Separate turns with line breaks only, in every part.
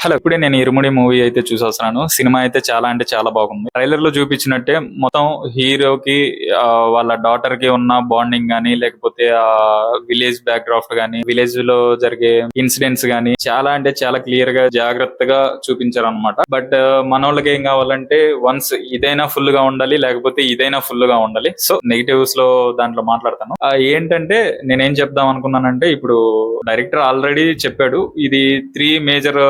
Hello! ఇప్పుడే నేను 'ఇరుముడి' movie అయితే చూసొస్తున్నాను. సినిమా అయితే చాలా అంటే చాలా బాగుంది. ట్రైలర్‌లో చూపించినట్టే మొత్తం హీరోకి వాళ్ళ డాటర్‌కి ఉన్న బాండింగ్ గాని, లేకపోతే విలేజ్ బ్యాక్‌డ్రాఫ్ట్ గాని, విలేజ్‌లో జరిగే ఇన్సిడెంట్స్ గాని చాలా అంటే చాలా క్లియర్‌గా, జాగ్రత్తగా చూపించారనమాట. బట్ మనోళ్ళకి ఏం కావాలంటే వన్స్ ఇదైనా ఫుల్‌గా ఉండాలి, లేకపోతే ఇదైనా ఫుల్‌గా ఉండాలి. సో నెగెటివ్స్‌లో దాంట్లో మాట్లాడతాను. ఏంటంటే నేనేం చెప్దాం అనుకున్నానంటే ఇప్పుడు డైరెక్టర్ ఆల్రెడీ చెప్పాడు. ఇది 3 మేజర్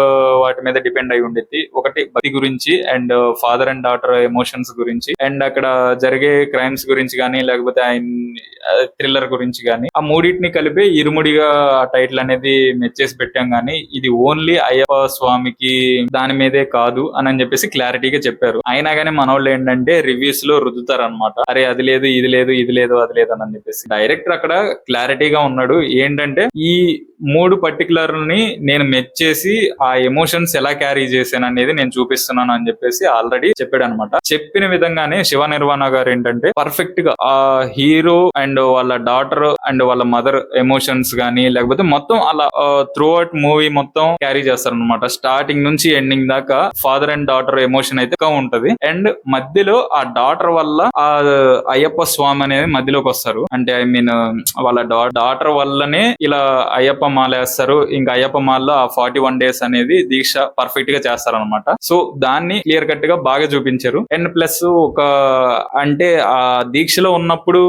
వాటి మీద డిపెండ్ అయి ఉండిద్ది. ఒకటి భక్తి గురించి and father and daughter emotions గురించి అండ్ అక్కడ జరిగే క్రైమ్స్ గురించి కానీ లేకపోతే ఆయన థ్రిల్లర్ గురించి కానీ ఆ మూడింటిని కలిపి ఇరుముడిగా టైటిల్ అనేది మెచ్చేసి పెట్టాం కానీ ఇది ఓన్లీ అయ్యప్ప స్వామికి దాని మీదే కాదు అని చెప్పేసి క్లారిటీగా చెప్పారు. అయినా కానీ మనోళ్ళు ఏంటంటే రివ్యూస్ లో రుద్దుతారు అనమాట. అరే అది లేదు ఇది లేదు ఇది లేదు అది లేదు అని చెప్పేసి డైరెక్టర్ అక్కడ క్లారిటీగా ఉన్నాడు. ఏంటంటే ఈ 3 పర్టికులర్ని నేను మెచ్చేసి ఆ ఎమోషన్స్ ఎలా క్యారీ చేశాను అనేది నేను చూపిస్తున్నాను అని చెప్పేసి ఆల్రెడీ చెప్పాడు అనమాట. చెప్పిన విధంగానే శివ నిర్వాణ గారు ఏంటంటే పర్ఫెక్ట్ గా ఆ హీరో అండ్ వాళ్ళ డాటర్ అండ్ వాళ్ళ మదర్ ఎమోషన్స్ గానీ లేకపోతే మొత్తం అలా త్రూ అవుట్ మూవీ మొత్తం క్యారీ చేస్తారు అనమాట. స్టార్టింగ్ నుంచి ఎండింగ్ దాకా ఫాదర్ అండ్ డాటర్ ఎమోషన్ అయితే ఉంటది. అండ్ మధ్యలో ఆ డాటర్ వల్ల ఆ అయ్యప్ప స్వామి అనేది మధ్యలోకి వస్తారు. అంటే ఐ మీన్ వాళ్ళ డాటర్ వల్లనే ఇలా అయ్యప్ప మాల వేస్తారు. ఇంకా అయ్యప్ప మాలలో ఆ 41 days అనేది దీక్ష పర్ఫెక్ట్ గా చేస్తారనమాట. సో దాన్ని క్లియర్ కట్ గా బాగా చూపించారు. అండ్ ప్లస్ ఒక అంటే ఆ దీక్షలో ఉన్నప్పుడు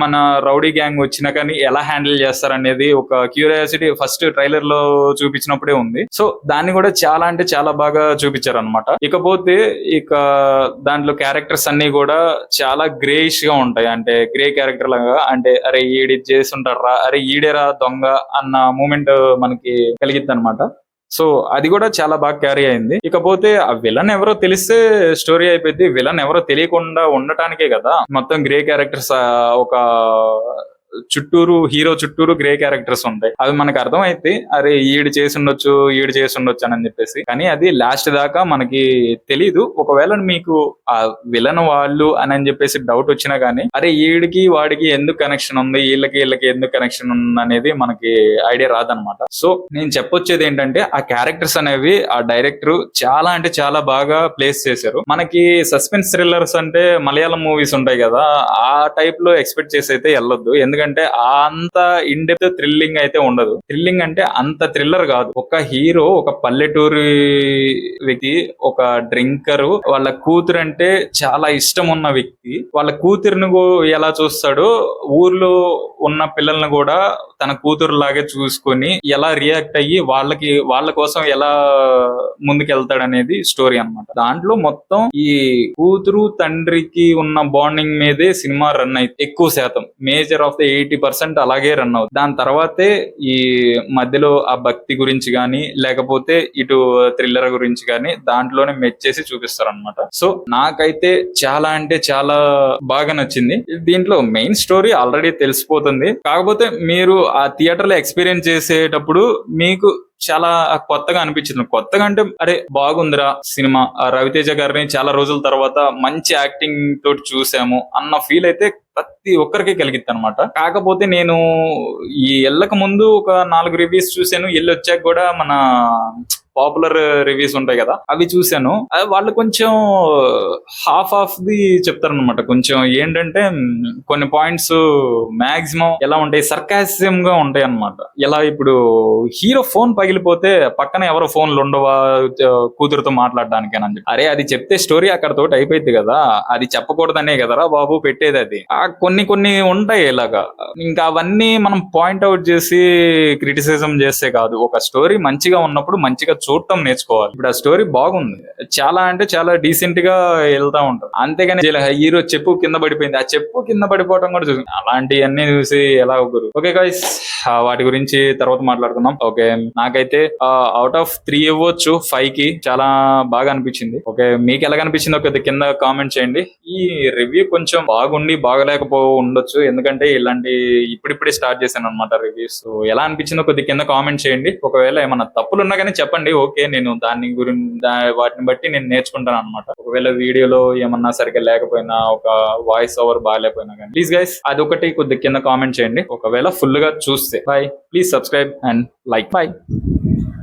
మన రౌడీ గ్యాంగ్ వచ్చినా కానీ ఎలా హ్యాండిల్ చేస్తారనేది ఒక క్యూరియాసిటీ ఫస్ట్ ట్రైలర్ లో చూపించినప్పుడే ఉంది. సో దాన్ని కూడా చాలా అంటే చాలా బాగా చూపించారు అనమాట. ఇకపోతే ఇక దాంట్లో క్యారెక్టర్స్ అన్ని కూడా చాలా గ్రేయిష్ గా ఉంటాయి. అంటే గ్రే క్యారెక్టర్ లాగా అంటే అరే ఈడి చేస్తుంటారా అరే ఈడేరా దొంగ అన్న మూమెంట్ మనకి కలిగిద్ది అనమాట. సో అది కూడా చాలా బాగా క్యారీ అయింది. ఇకపోతే ఆ విలన్ ఎవరో తెలిస్తే స్టోరీ అయిపోయింది. విలన్ ఎవరో తెలియకుండా ఉండటానికే కదా మొత్తం గ్రే క్యారెక్టర్స్ ఒక హీరో చుట్టూరు గ్రే క్యారెక్టర్స్ ఉంటాయి. అవి మనకు అర్థమైతే అరే ఈడు చేసి ఉండొచ్చు అని చెప్పేసి. కానీ అది లాస్ట్ దాకా మనకి తెలీదు. ఒకవేళ మీకు ఆ విలన్ వాళ్ళు అని చెప్పేసి డౌట్ వచ్చినా గానీ అరే ఈడికి వాడికి ఎందుకు కనెక్షన్ ఉంది, వీళ్ళకి ఎందుకు కనెక్షన్ ఉంది అనేది మనకి ఐడియా రాదనమాట. సో నేను చెప్పొచ్చేది ఏంటంటే ఆ క్యారెక్టర్స్ అనేవి ఆ డైరెక్టర్ చాలా అంటే చాలా బాగా ప్లేస్ చేశారు. మనకి సస్పెన్స్ థ్రిల్లర్స్ అంటే మలయాళం మూవీస్ ఉంటాయి కదా, ఆ టైప్ లో ఎక్స్పెక్ట్ చేసి అయితే వెళ్ళొద్దు. ఎందుకంటే అంత ఇన్ డెప్త్ థ్రిల్లింగ్ అయితే ఉండదు. థ్రిల్లింగ్ అంటే అంత థ్రిల్లర్ కాదు. ఒక హీరో ఒక పల్లెటూరి వ్యక్తి, ఒక డ్రింకరు, వాళ్ళ కూతురు అంటే చాలా ఇష్టం ఉన్న వ్యక్తి వాళ్ళ కూతురుని ఎలా చూస్తాడో ఊర్లో ఉన్న పిల్లల్ని కూడా తన కూతురు లాగే చూసుకొని ఎలా రియాక్ట్ అయ్యి వాళ్ళ కోసం ఎలా ముందుకెళ్తాడనేది స్టోరీ అన్నమాట. దాంట్లో మొత్తం ఈ కూతురు తండ్రికి ఉన్న బాండింగ్ మీదే సినిమా రన్ అయితే ఎక్కువ శాతం మేజర్ ఆఫ్ ద 80% అలాగే రన్ అవుతుంది. దాని తర్వాతే ఈ మధ్యలో ఆ భక్తి గురించి గాని లేకపోతే ఇటు థ్రిల్లర్ గురించి గాని దాంట్లోనే మెచ్చేసి చూపిస్తారు అనమాట. సో నాకైతే చాలా అంటే చాలా బాగా నచ్చింది. దీంట్లో మెయిన్ స్టోరీ ఆల్రెడీ తెలిసిపోతుంది. కాకపోతే మీరు ఆ థియేటర్ లో ఎక్స్పీరియన్స్ చేసేటప్పుడు మీకు చాలా కొత్తగా అనిపించింది. కొత్తగా అంటే అరే బాగుందిరా సినిమా, రవితేజ గారిని చాలా రోజుల తర్వాత మంచి యాక్టింగ్ తోటి చూసాము అన్న ఫీల్ అయితే ప్రతి ఒక్కరికి కలిగిద్ది అనమాట. కాకపోతే నేను ఈ వెళ్ళక ముందు ఒక 4 రివ్యూస్ చూసాను. వెళ్ళి వచ్చాక కూడా మన పాపులర్ రివ్యూస్ ఉంటాయి కదా అవి చూసాను. వాళ్ళు కొంచెం హాఫ్ ఆఫ్ ది చెప్తారనమాట. కొంచెం ఏంటంటే కొన్ని పాయింట్స్ మాక్సిమం ఎలా ఉంటాయి సర్కాసిజం గా ఉంటాయి అనమాట. ఎలా ఇప్పుడు హీరో ఫోన్ పగిలిపోతే పక్కన ఎవరో ఫోన్లు ఉండవా కూతురుతో మాట్లాడడానికేనని చెప్పి అరే అది చెప్తే స్టోరీ అక్కడతోటి అయిపోయింది కదా, అది చెప్పకూడదనే కదరా బాబు పెట్టేది. అది కొన్ని ఉంటాయి ఇలాగా. ఇంకా అవన్నీ మనం పాయింట్ అవుట్ చేసి క్రిటిసిజం చేస్తే కాదు. ఒక స్టోరీ మంచిగా ఉన్నప్పుడు మంచిగా చూడటం నేర్చుకోవాలి. ఇప్పుడు ఆ స్టోరీ బాగుంది, చాలా అంటే చాలా డీసెంట్ గా వెళ్తా ఉంటారు. అంతేగాని హీరో చెప్పు కింద పడిపోయింది, ఆ చెప్పు కింద పడిపోవడం కూడా చూసి అలాంటివన్నీ చూసి ఎలా ఒకరు. ఓకే గైస్, వాటి గురించి తర్వాత మాట్లాడుకుందాం. ఓకే, నాకైతే అవుట్ ఆఫ్ 3 ఇవ్వచ్చు 5 కి. చాలా బాగా అనిపించింది. ఓకే, మీకు ఎలా అనిపించింది ఒక కింద కామెంట్ చేయండి. ఈ రివ్యూ కొంచెం బాగుండి బాగలేకపో ఉండొచ్చు, ఎందుకంటే ఇలాంటి ఇప్పుడిప్పుడే స్టార్ట్ చేశాను అనమాట రివ్యూస్. ఎలా అనిపించిందో కొద్ది కింద కామెంట్ చేయండి. ఒకవేళ ఏమన్నా తప్పులు ఉన్నా కానీ చెప్పండి. ఓకే, నేను దాని గురించి వాటిని బట్టి నేను నేర్చుకుంటాను అనమాట. ఒకవేళ వీడియోలో ఏమన్నా సరిగ్గా లేకపోయినా ఒక వాయిస్ ఓవర్ బాగాలేకపోయినా కానీ ప్లీజ్ గైస్ అదొకటి కొద్ది కింద కామెంట్ చేయండి. ఒకవేళ ఫుల్ గా చూస్తే by, please subscribe and like. By.